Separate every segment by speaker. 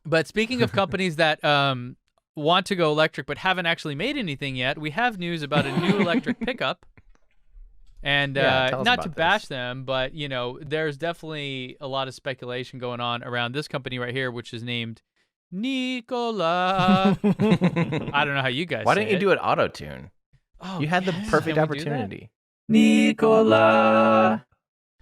Speaker 1: But speaking of companies that want to go electric but haven't actually made anything yet, we have news about a new electric pickup. And not to bash them, but there's definitely a lot of speculation going on around this company right here, which is named Nikola. I don't know how you guys.
Speaker 2: Why didn't you do it auto-tune?
Speaker 1: Oh,
Speaker 2: you had the perfect opportunity.
Speaker 1: Nikola.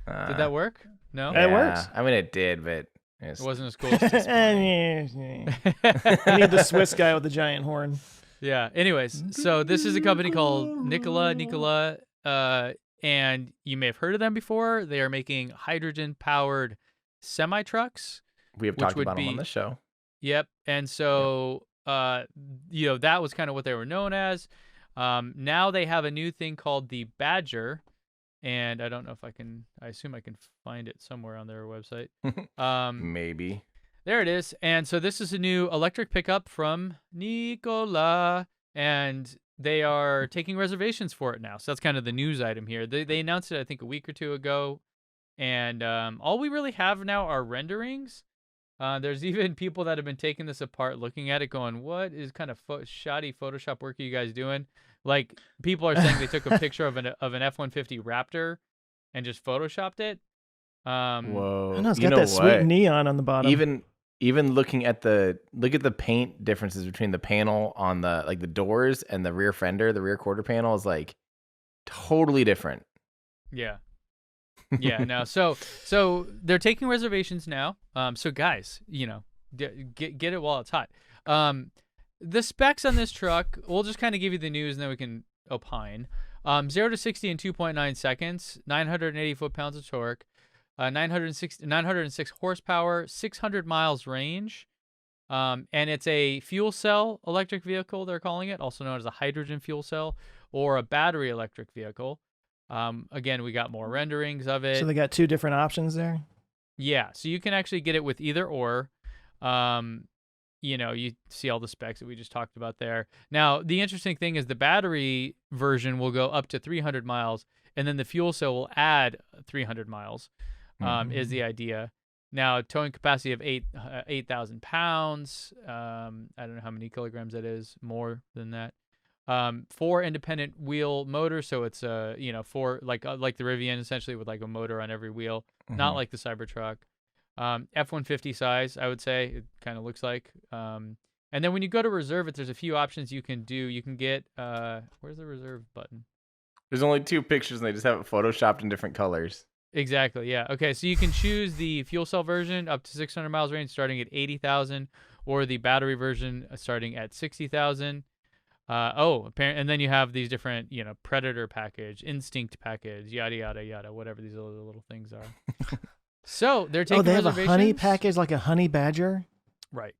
Speaker 1: Did that work? No,
Speaker 3: It works.
Speaker 2: I mean, it did, but
Speaker 1: it wasn't as cool as this morning.
Speaker 3: I need the Swiss guy with the giant horn.
Speaker 1: Yeah. Anyways, so this is a company called Nikola, and you may have heard of them before. They are making hydrogen-powered semi-trucks.
Speaker 2: We have talked about them on the show.
Speaker 1: Yep. And so, that was kind of what they were known as. Now they have a new thing called the Badger, and I don't know if I assume I can find it somewhere on their website.
Speaker 2: Maybe.
Speaker 1: There it is. And so this is a new electric pickup from Nikola, and they are taking reservations for it now. So that's kind of the news item here. They announced it, I think, a week or two ago, and all we really have now are renderings. There's even people that have been taking this apart, looking at it, going, "What is kind of shoddy Photoshop work are you guys doing?" Like, people are saying they took a picture of an F-150 Raptor and just photoshopped it.
Speaker 2: Whoa!
Speaker 3: I know, it's got that sweet neon on the bottom.
Speaker 2: Even looking at the paint differences between the panel on the doors and the rear fender, the rear quarter panel is like totally different.
Speaker 1: Yeah. Yeah, no. So they're taking reservations now. So guys, get it while it's hot. The specs on this truck, we'll just kind of give you the news and then we can opine. 0 to 60 in 2.9 seconds, 980 foot-pounds of torque, 906 horsepower, 600 miles range. And it's a fuel cell electric vehicle, they're calling it, also known as a hydrogen fuel cell or a battery electric vehicle. Again, we got more renderings of it.
Speaker 3: So they got two different options there?
Speaker 1: Yeah, so you can actually get it with either or. You see all the specs that we just talked about there. Now, the interesting thing is the battery version will go up to 300 miles, and then the fuel cell will add 300 miles, is the idea. Now, towing capacity of 8,000 pounds. I don't know how many kilograms that is, more than that. 4 independent wheel motors, so it's 4 like the Rivian, essentially, with like a motor on every wheel, not like the Cybertruck. F-150 size, I would say, it kind of looks like. And then when you go to reserve it, there's a few options you can do. You can get where's the reserve button?
Speaker 2: There's only 2 pictures and they just have it photoshopped in different colors.
Speaker 1: Exactly, yeah. Okay, so you can choose the fuel cell version up to 600 miles range starting at 80,000, or the battery version starting at 60,000. And then you have these different, Predator package, Instinct package, yada, yada, yada, whatever these other little things are. So they're taking
Speaker 3: they have
Speaker 1: reservations.
Speaker 3: a honey package, like a honey badger?
Speaker 1: Right.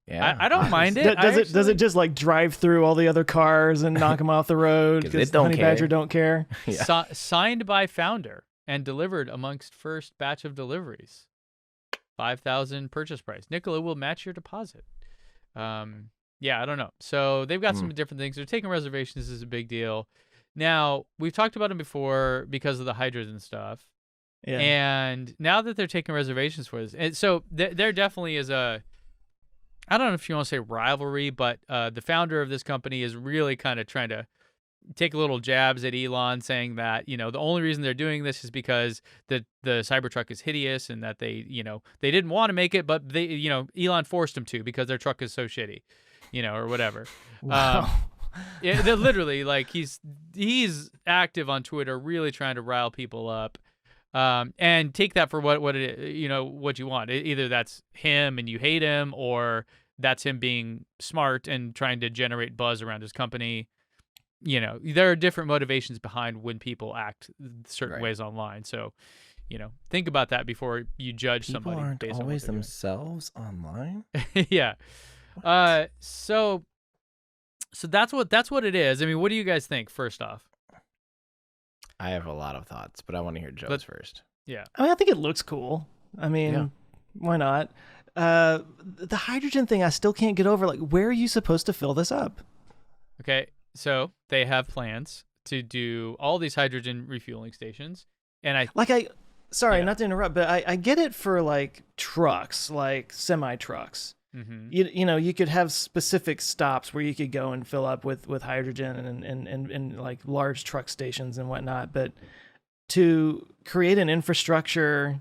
Speaker 2: Yeah.
Speaker 1: I don't mind it.
Speaker 3: Does it just like drive through all the other cars and knock them off the road? Because the honey badger don't care?
Speaker 2: Yeah.
Speaker 1: Signed by founder and delivered amongst first batch of deliveries. 5,000 purchase price. Nikola will match your deposit. I don't know. So they've got some different things. They're taking reservations. This is a big deal. Now, we've talked about them before because of the hydrogen stuff. Yeah. And now that they're taking reservations for this, and so there definitely is I don't know if you want to say rivalry, but the founder of this company is really kind of trying to take little jabs at Elon, saying that, the only reason they're doing this is because the Cybertruck is hideous and that they didn't want to make it, but they, Elon forced them to because their truck is so shitty, or whatever.
Speaker 3: Wow.
Speaker 1: Yeah, they're literally, like, he's active on Twitter, really trying to rile people up, and take that for what you want. Either that's him and you hate him, or that's him being smart and trying to generate buzz around his company. There are different motivations behind when people act certain ways online. So, think about that before you judge somebody.
Speaker 2: People aren't
Speaker 1: based
Speaker 2: always
Speaker 1: on
Speaker 2: themselves online.
Speaker 1: Yeah. So that's what it is. I mean, what do you guys think, first off?
Speaker 2: I have a lot of thoughts, but I want to hear Joe's first.
Speaker 1: Yeah.
Speaker 3: I mean, I think it looks cool. I mean, why not? The hydrogen thing, I still can't get over. Like, where are you supposed to fill this up?
Speaker 1: Okay, so they have plans to do all these hydrogen refueling stations, and
Speaker 3: sorry, not to interrupt, but I get it for like trucks, like semi trucks.
Speaker 1: Mm-hmm.
Speaker 3: You could have specific stops where you could go and fill up with hydrogen and like large truck stations and whatnot. But to create an infrastructure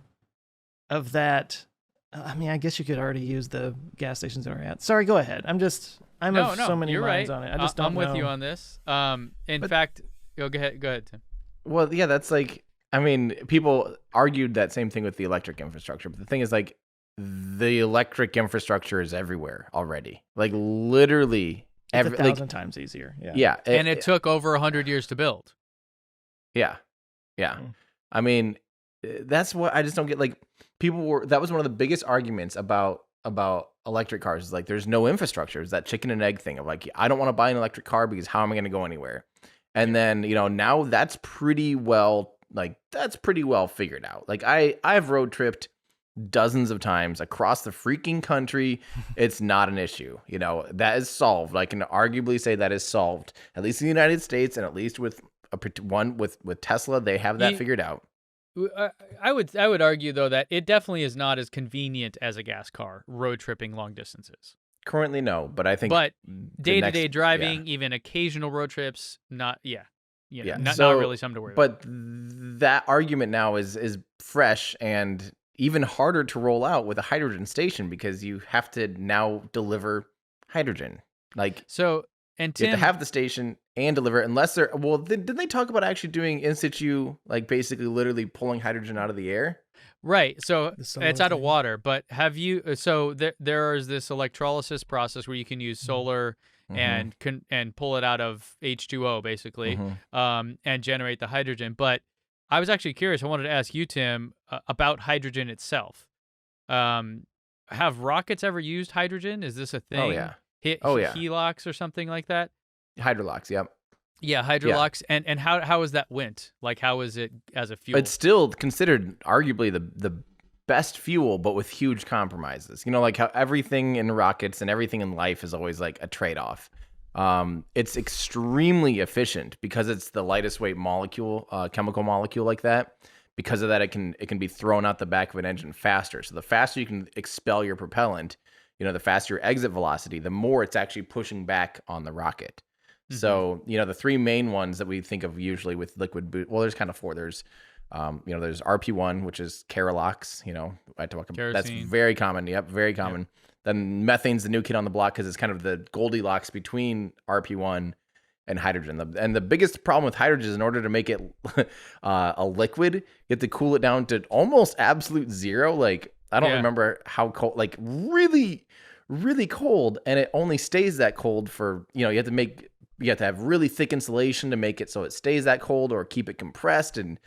Speaker 3: of that, I mean, I guess you could already use the gas stations that we're at. Sorry, go ahead. I'm of so many
Speaker 1: you're
Speaker 3: minds
Speaker 1: right.
Speaker 3: on it. I just don't
Speaker 1: I'm
Speaker 3: know.
Speaker 1: with you on this. In fact, go ahead, Tim.
Speaker 2: Well, yeah, that's like, I mean, people argued that same thing with the electric infrastructure, but the thing is, like, the electric infrastructure is everywhere already. Like, literally,
Speaker 3: It's 1,000 times easier. Yeah.
Speaker 2: Yeah,
Speaker 1: And it took over 100 years to build.
Speaker 2: Yeah. I mean, that's what I just don't get. Like, that was one of the biggest arguments about electric cars. Is like, there's no infrastructure. It's that chicken and egg thing of like, I don't want to buy an electric car because how am I going to go anywhere? And then, now that's pretty well figured out. Like, I've road tripped dozens of times across the freaking country. It's not an issue. That is solved. I can arguably say that is solved, at least in the United States, and at least with with Tesla, they have that figured out.
Speaker 1: I would argue though that it definitely is not as convenient as a gas car road tripping long distances.
Speaker 2: Currently, no, but I think.
Speaker 1: But day-to-day driving, even occasional road trips, not really something to worry about.
Speaker 2: But that argument now is fresh and even harder to roll out with a hydrogen station because you have to now deliver hydrogen. Like,
Speaker 1: so, and Tim,
Speaker 2: you have to have the station and deliver it unless they're, well, didn't they talk about actually doing in situ, like basically literally pulling hydrogen out of the air?
Speaker 1: Right. So it's out of water, but there is this electrolysis process where you can use solar and pull it out of H2O basically, and generate the hydrogen. But I was actually curious. I wanted to ask you, Tim, about hydrogen itself. Have rockets ever used hydrogen? Is this a thing?
Speaker 2: Oh yeah.
Speaker 1: Helox or something like that?
Speaker 2: Hydrolox, yep.
Speaker 1: Yeah, hydrolox. Yeah. And how is that went? Like, how is it as a fuel?
Speaker 2: It's still considered arguably the best fuel, but with huge compromises. Like how everything in rockets and everything in life is always like a trade-off. It's extremely efficient because it's the lightest weight molecule, chemical molecule like that. Because of that, it can be thrown out the back of an engine faster. So the faster you can expel your propellant, the faster your exit velocity, the more it's actually pushing back on the rocket. So, the three main ones that we think of usually with liquid boost, well, there's kind of four. There's, there's RP1, which is Kerolox, I talk about, that's very common. Yep. Very common. Yep. Then methane's the new kid on the block because it's kind of the Goldilocks between RP1 and hydrogen. And the biggest problem with hydrogen is in order to make it a liquid, you have to cool it down to almost absolute zero. Like, I don't remember how cold, like really, really cold. And it only stays that cold for, you have to have really thick insulation to make it so it stays that cold or keep it compressed and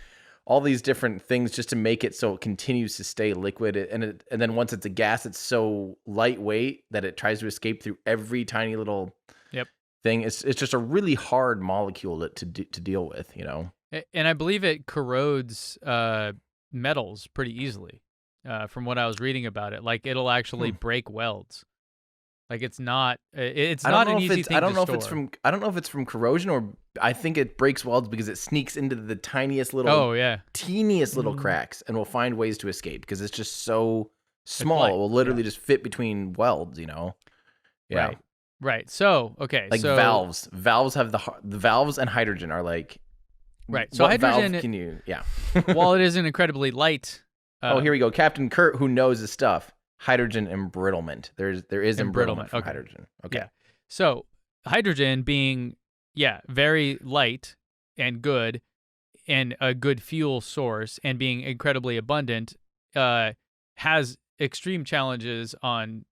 Speaker 2: all these different things just to make it so it continues to stay liquid. And then once it's a gas, it's so lightweight that it tries to escape through every tiny little thing. It's just a really hard molecule to deal with,
Speaker 1: And I believe it corrodes metals pretty easily from what I was reading about it. Like, it'll actually break welds. Like, it's not an easy thing to store. I don't know if it's from corrosion, or I think it breaks welds because it sneaks into the tiniest little, teeniest little cracks and will find ways to escape because it's just so small. It will literally just fit between welds, Yeah. Right. So, okay.
Speaker 2: Like valves. Valves have the valves and hydrogen are like,
Speaker 1: right. So
Speaker 2: what
Speaker 1: hydrogen,
Speaker 2: valve can you,
Speaker 1: while it is an incredibly light.
Speaker 2: Here we go. Captain Kurt, who knows his stuff. Hydrogen embrittlement. There is embrittlement from hydrogen. Okay.
Speaker 1: Yeah. So hydrogen being, very light and good and a good fuel source and being incredibly abundant, has extreme challenges on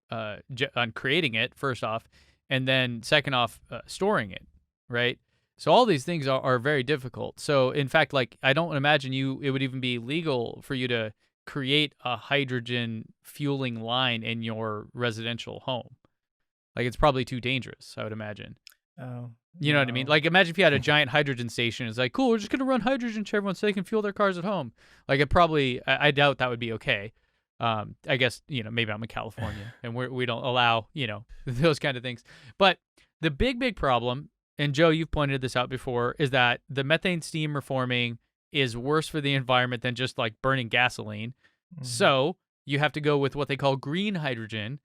Speaker 1: creating it, first off, and then second off, storing it, right? So all these things are very difficult. So in fact, like, I don't imagine it would even be legal for you to create a hydrogen fueling line in your residential home. Like, it's probably too dangerous, I would imagine.
Speaker 3: Oh,
Speaker 1: you know what I mean? Like, imagine if you had a giant hydrogen station. It's like, cool, we're just going to run hydrogen to everyone so they can fuel their cars at home. Like, I doubt that would be okay. I guess, maybe I'm in California and we don't allow, those kind of things. But the big problem, and Joe, you've pointed this out before, is that the methane steam reforming is worse for the environment than just like burning gasoline. So you have to go with what they call green hydrogen.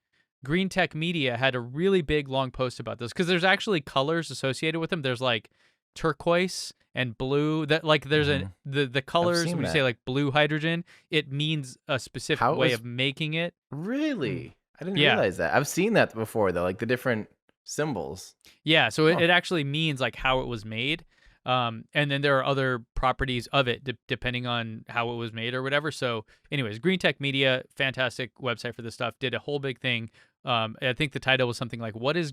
Speaker 1: Green Tech Media had a really big long post about this because there's actually colors associated with them. There's like turquoise and blue. That like there's the colors when you say like blue hydrogen, it means a specific way of making it.
Speaker 2: Really? I didn't realize that. I've seen that before though, like the different symbols.
Speaker 1: Yeah, so it actually means like how it was made. And then there are other properties of it depending on how it was made or whatever. So anyways, Green Tech Media, fantastic website for this stuff, did a whole big thing. I think the title was something like, what is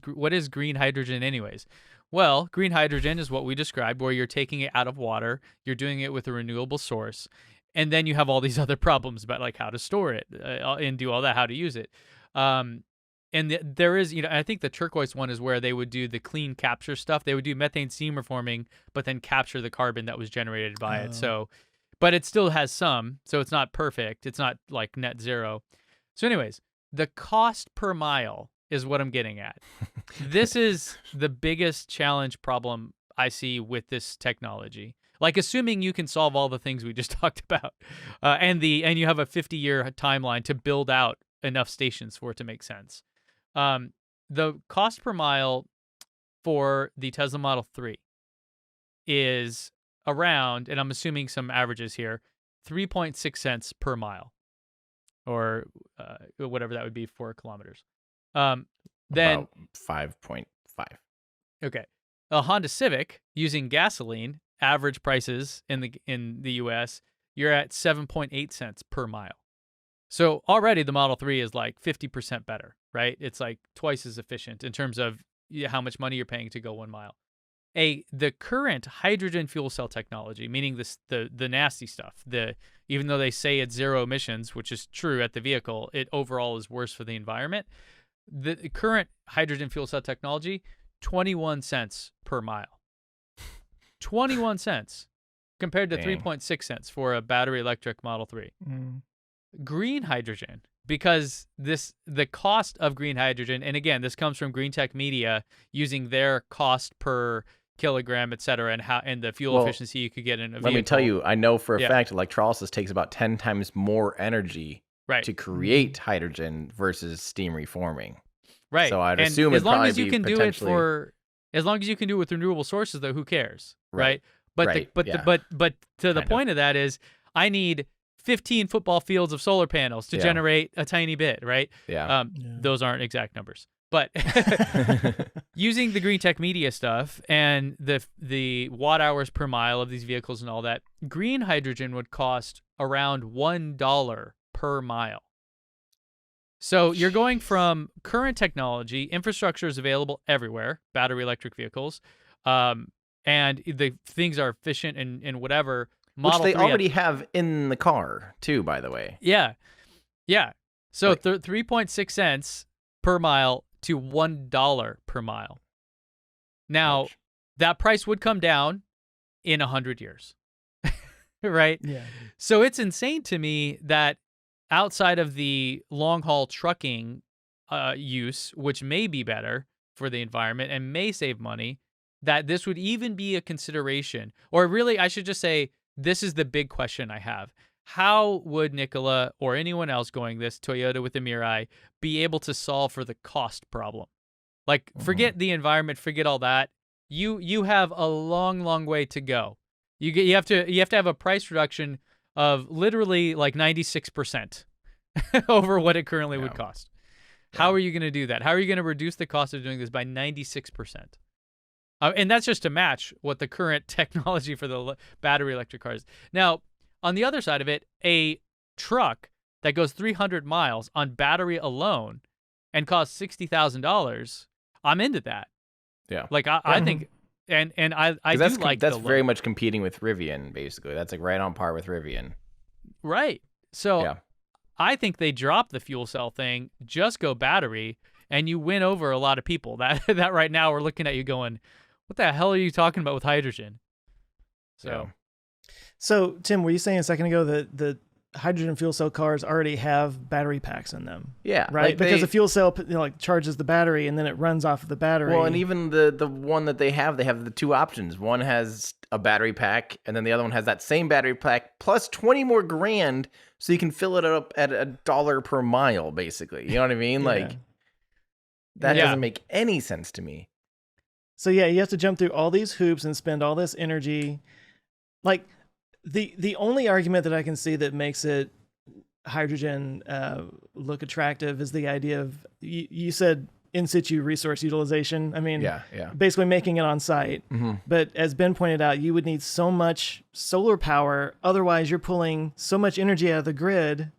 Speaker 1: green hydrogen anyways? Well, green hydrogen is what we described, where you're taking it out of water, you're doing it with a renewable source, and then you have all these other problems about like how to store it and do all that, how to use it. And there is, I think the turquoise one is where they would do the clean capture stuff. They would do methane steam reforming, but then capture the carbon that was generated by it. So, but it still has some, so it's not perfect. It's not like net zero. So anyways, the cost per mile is what I'm getting at. This is the biggest challenge problem I see with this technology. Like assuming you can solve all the things we just talked about, and you have a 50-year timeline to build out enough stations for it to make sense. The cost per mile for the Tesla Model 3 is around, and I'm assuming some averages here, 3.6 cents per mile, or whatever that would be, 4 kilometers. Then
Speaker 2: about 5.5.
Speaker 1: Okay, a Honda Civic using gasoline, average prices in the U.S., you're at 7.8 cents per mile. So already the Model 3 is like 50% better, right? It's like twice as efficient in terms of how much money you're paying to go 1 mile. The current hydrogen fuel cell technology, meaning the nasty stuff, even though they say it's zero emissions, which is true at the vehicle, it overall is worse for the environment. The current hydrogen fuel cell technology, 21 cents per mile. 21 cents compared to 3.6 cents for a battery electric Model 3. Green hydrogen, because the cost of green hydrogen, and again, this comes from Green Tech Media using their cost per kilogram, et cetera, and the fuel efficiency you could get in a vehicle.
Speaker 2: Let me tell you, I know for a fact electrolysis takes about 10 times more energy to create hydrogen versus steam reforming.
Speaker 1: Right.
Speaker 2: So I'd assume
Speaker 1: as long as you can do it as long as you can do it with renewable sources, though, who cares, right? But to the point of that is, I need 15 football fields of solar panels to generate a tiny bit, right? Those aren't exact numbers, but using the Green Tech Media stuff and the watt hours per mile of these vehicles and all that, green hydrogen would cost around $1 per mile. So you're going from current technology, infrastructure is available everywhere, battery electric vehicles, and the things are efficient and whatever.
Speaker 2: Which they already have in the car, too, by the way.
Speaker 1: Yeah. So 3.6 cents per mile to $1 per mile. Now, that price would come down in 100 years, right?
Speaker 3: Yeah.
Speaker 1: So it's insane to me that outside of the long-haul trucking use, which may be better for the environment and may save money, that this would even be a consideration. Or really, I should just say, this is the big question I have. How would Nikola or anyone else going this, Toyota with the Mirai, be able to solve for the cost problem? Like, forget the environment, forget all that. You have a long way to go. You have to have a price reduction of literally like 96% over what it currently would cost. How are you going to do that? How are you going to reduce the cost of doing this by 96%? And that's just to match what the current technology for the battery electric cars. Now, on the other side of it, a truck that goes 300 miles on battery alone and costs $60,000, I'm into that.
Speaker 2: Yeah.
Speaker 1: Like I think, and I do like
Speaker 2: that's very much competing with Rivian, basically. That's like right on par with Rivian.
Speaker 1: Right. So I think they drop the fuel cell thing, just go battery, and you win over a lot of people that right now are looking at you going, what the hell are you talking about with hydrogen? So,
Speaker 3: So Tim, were you saying a second ago that hydrogen fuel cell cars already have battery packs in them.
Speaker 2: Yeah,
Speaker 3: Right?
Speaker 2: like
Speaker 3: Because the fuel cell like charges the battery and then it runs off of the battery.
Speaker 2: Well, and even the one that they have the two options. One has a battery pack, and then the other one has that same battery pack plus 20 more grand, so you can fill it up at $1 per mile, basically. You know what I mean?
Speaker 3: Yeah.
Speaker 2: Like that
Speaker 1: Yeah.
Speaker 2: doesn't make any sense to me.
Speaker 3: So yeah, you have to jump through all these hoops and spend all this energy. Like the only argument that I can see that makes it hydrogen look attractive is the idea of you said in situ resource utilization. I mean,
Speaker 2: Yeah.
Speaker 3: basically making it on site.
Speaker 2: Mm-hmm.
Speaker 3: But as Ben pointed out, you would need so much solar power. Otherwise, you're pulling so much energy out of the grid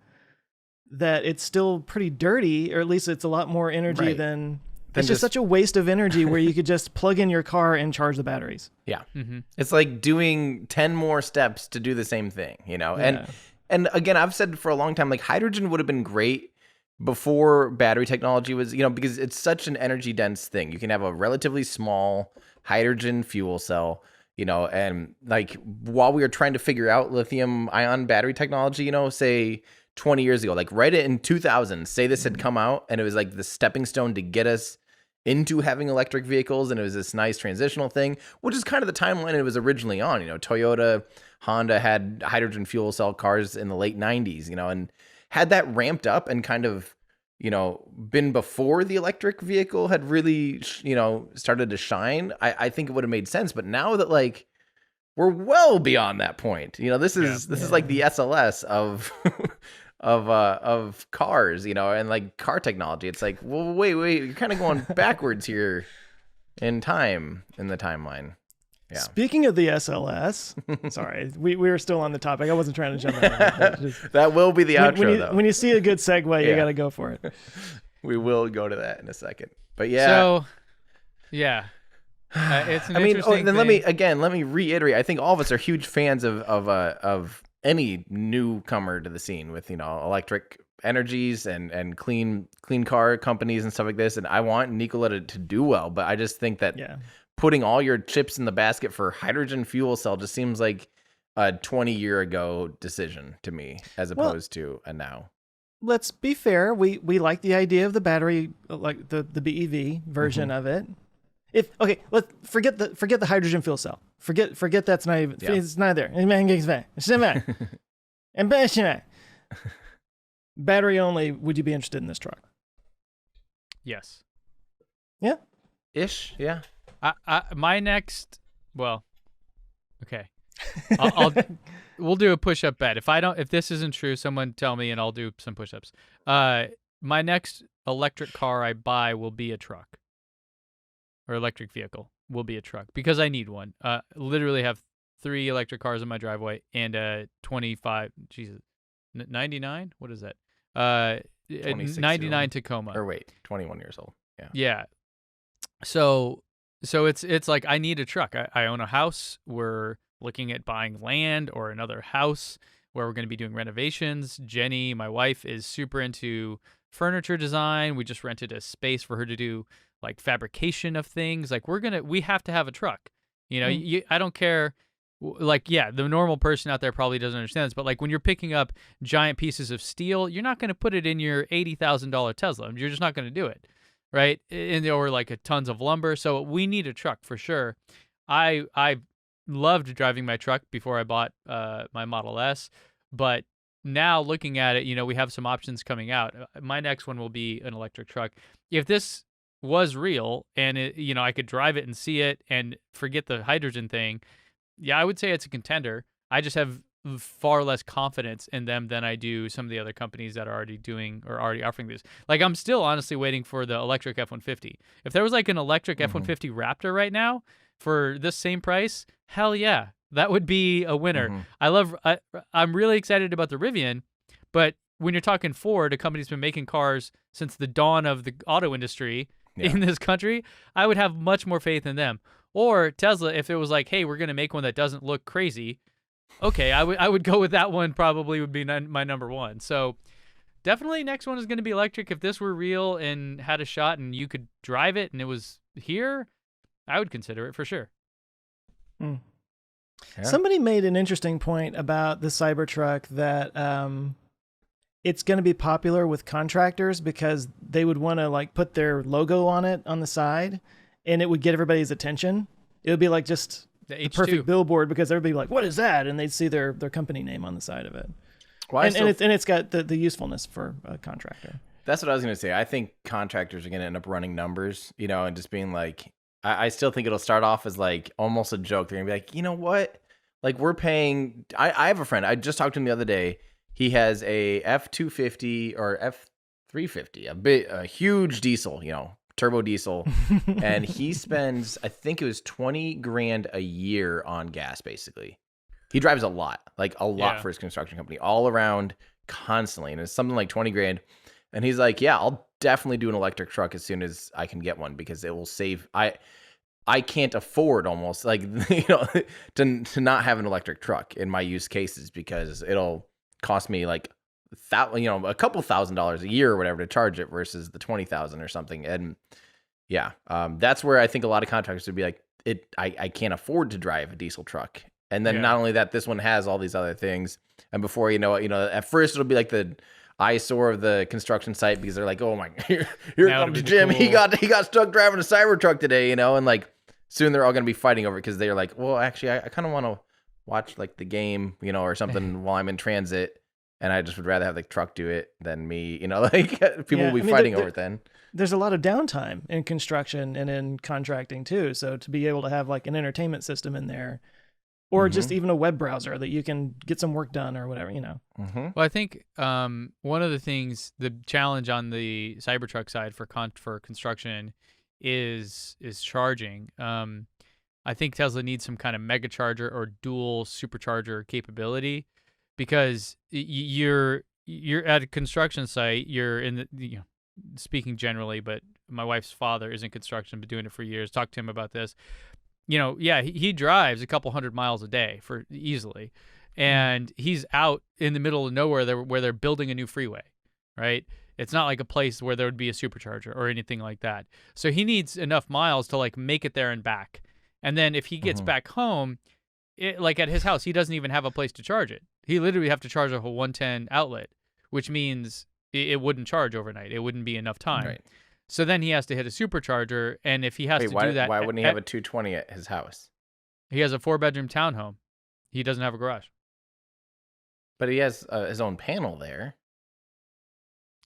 Speaker 3: that it's still pretty dirty, or at least it's a lot more energy
Speaker 2: Right.
Speaker 3: than.
Speaker 2: Then
Speaker 3: It's just such a waste of energy where you could just plug in your car and charge the batteries.
Speaker 2: Yeah.
Speaker 1: Mm-hmm.
Speaker 2: It's like doing 10 more steps to do the same thing, you know?
Speaker 3: Yeah.
Speaker 2: And again, I've said for a long time, like hydrogen would have been great before battery technology was, because it's such an energy dense thing. You can have a relatively small hydrogen fuel cell, and like while we were trying to figure out lithium ion battery technology, say 20 years ago, like right in 2000, say this had come out and it was like the stepping stone to get us into having electric vehicles, and it was this nice transitional thing, which is kind of the timeline it was originally on. Toyota, Honda had hydrogen fuel cell cars in the late 90s, and had that ramped up and kind of, been before the electric vehicle had really, started to shine, I think it would have made sense. But now that like we're well beyond that point, this is like the SLS of of cars, and like car technology. It's like, well, wait, you're kind of going backwards here in time, in the timeline. Yeah.
Speaker 3: Speaking of the SLS, sorry, we were still on the topic. I wasn't trying to jump in.
Speaker 2: That will be the outro, though.
Speaker 3: When you see a good segue, you
Speaker 2: Yeah.
Speaker 3: got to go for it.
Speaker 2: We will go to that in a second. But yeah.
Speaker 1: So, yeah. It's an interesting
Speaker 2: then
Speaker 1: thing.
Speaker 2: let me reiterate. I think all of us are huge fans of any newcomer to the scene with electric energies and clean car companies and stuff like this. And I want Nikola to do well, but I just think that putting all your chips in the basket for hydrogen fuel cell just seems like a 20-year ago decision to me, as opposed to a now.
Speaker 3: Let's be fair. We like the idea of the battery, like the BEV version of it. Let's forget the hydrogen fuel cell. Forget that's not even. It's not there. Battery only. Would you be interested in this truck?
Speaker 1: Yes.
Speaker 3: Yeah.
Speaker 2: Ish. Yeah.
Speaker 1: My next. Well. Okay. We'll do a push-up bet. If this isn't true, someone tell me and I'll do some push-ups. My next electric car I buy will be a truck. Or electric vehicle will be a truck, because I need one. Literally have 3 electric cars in my driveway and a 99? What is that? 99 Tacoma.
Speaker 2: Or wait, 21 years old. Yeah.
Speaker 1: Yeah. So it's like I need a truck. I own a house. We're looking at buying land or another house where we're going to be doing renovations. Jenny, my wife, is super into furniture design. We just rented a space for her to do like fabrication of things. Like we have to have a truck. I don't care. Like, yeah, the normal person out there probably doesn't understand this, but like when you're picking up giant pieces of steel, you're not going to put it in your $80,000 Tesla. You're just not going to do it. Right. Or like tons of lumber. So we need a truck for sure. I loved driving my truck before I bought my Model S, but now looking at it, we have some options coming out. My next one will be an electric truck. If this was real and I could drive it and see it and forget the hydrogen thing, yeah, I would say it's a contender. I just have far less confidence in them than I do some of the other companies that are already doing or already offering this. Like, I'm still honestly waiting for the electric F-150. If there was like an electric F-150 Raptor right now for this same price, hell yeah, that would be a winner. I'm really excited about the Rivian, but when you're talking Ford, a company that's been making cars since the dawn of the auto industry in this country, I would have much more faith in them. Or Tesla, if it was like, hey, we're going to make one that doesn't look crazy, okay, I would go with that one. Probably would be my number one. So definitely next one is going to be electric. If this were real and had a shot and you could drive it and it was here, I would consider it for sure.
Speaker 2: Yeah.
Speaker 3: Somebody made an interesting point about the Cybertruck that it's going to be popular with contractors because they would want to like put their logo on it on the side, and it would get everybody's attention. It would be like just the perfect billboard because everybody would be like, what is that? And they'd see their company name on the side of it. Well, and it's got the usefulness for a contractor.
Speaker 2: That's what I was going to say. I think contractors are going to end up running numbers, and just being like, I still think it'll start off as like almost a joke. They're going to be like, you know what? Like we're paying, I have a friend, I just talked to him the other day. He has a F250 or F350, a huge diesel, turbo diesel. And he spends, I think it was $20,000 a year on gas, basically. He drives a lot for his construction company, all around constantly. And it's something like $20,000. And he's like, yeah, I'll definitely do an electric truck as soon as I can get one because it will save. I can't afford almost like, to not have an electric truck in my use cases because it'll cost me like a couple $1,000s a year or whatever to charge it versus the 20,000 or something. And yeah, that's where I think a lot of contractors would be like, I can't afford to drive a diesel truck. And then not only that, this one has all these other things. And before you know it, at first it'll be like the eyesore of the construction site because they're like, oh my, here comes Jim. Cool. He got stuck driving a Cybertruck today, and like soon they're all going to be fighting over it because they're like, well, actually, I kind of want to watch like the game, or something while I'm in transit. And I just would rather have the truck do it than me, like people will be fighting over it then.
Speaker 3: There's a lot of downtime in construction and in contracting too. So to be able to have like an entertainment system in there or just even a web browser that you can get some work done or whatever,
Speaker 1: Well, I think one of the things, the challenge on the Cybertruck side for construction is charging. I think Tesla needs some kind of mega charger or dual supercharger capability because you're at a construction site, you're in the, speaking generally, but my wife's father is in construction, been doing it for years. Talked to him about this. He drives a couple 100 miles a day for easily, and he's out in the middle of nowhere where they're building a new freeway, right? It's not like a place where there would be a supercharger or anything like that. So he needs enough miles to like make it there and back. And then if he gets back home, like at his house, he doesn't even have a place to charge it. He literally have to charge a whole 110 outlet, which means it wouldn't charge overnight. It wouldn't be enough time. Right. So then he has to hit a supercharger, and if he has to do that...
Speaker 2: Why wouldn't he have a 220 at his house?
Speaker 1: He has a 4-bedroom townhome. He doesn't have a garage.
Speaker 2: But he has his own panel there.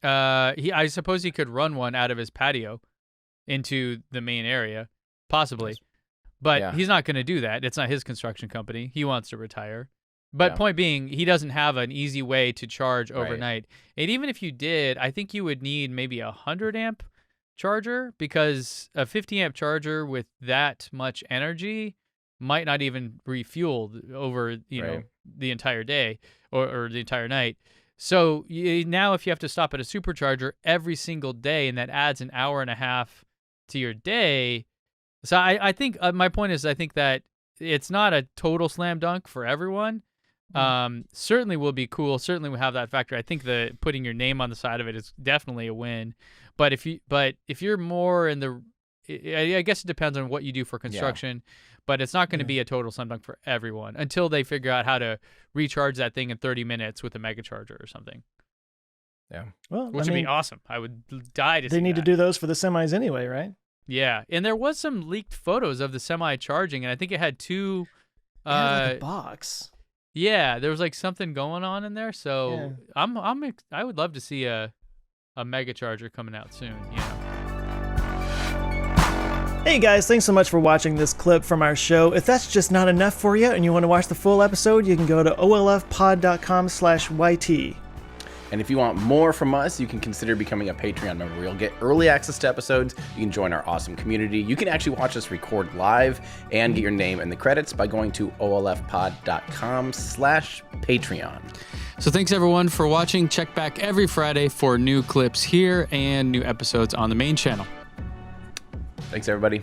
Speaker 1: I suppose he could run one out of his patio into the main area, possibly. But he's not going to do that. It's not his construction company. He wants to retire. But point being, he doesn't have an easy way to charge overnight. And even if you did, I think you would need maybe a 100-amp charger because a 50-amp charger with that much energy might not even refuel over the entire day or the entire night. So now if you have to stop at a supercharger every single day and that adds an hour and a half to your day. So I think my point is I think that it's not a total slam dunk for everyone. Certainly will be cool. Certainly will have that factor. I think that putting your name on the side of it is definitely a win. But if you're more in the, I guess it depends on what you do for construction. But it's not going to be a total slam dunk for everyone until they figure out how to recharge that thing in 30 minutes with a mega charger or something.
Speaker 2: Yeah.
Speaker 3: Well,
Speaker 1: which would be awesome. I would die to see that.
Speaker 3: They need to do those for the semis anyway, right?
Speaker 1: Yeah. And there was some leaked photos of the semi charging, and I think it had two.
Speaker 3: Like a box.
Speaker 1: Yeah, there was like something going on in there. So I would love to see a mega charger coming out soon.
Speaker 3: Hey guys, thanks so much for watching this clip from our show. If that's just not enough for you and you want to watch the full episode, you can go to olfpod.com/YT.
Speaker 2: And if you want more from us, you can consider becoming a Patreon member. You'll get early access to episodes. You can join our awesome community. You can actually watch us record live and get your name in the credits by going to olfpod.com/Patreon.
Speaker 1: So thanks everyone for watching. Check back every Friday for new clips here and new episodes on the main channel.
Speaker 2: Thanks everybody.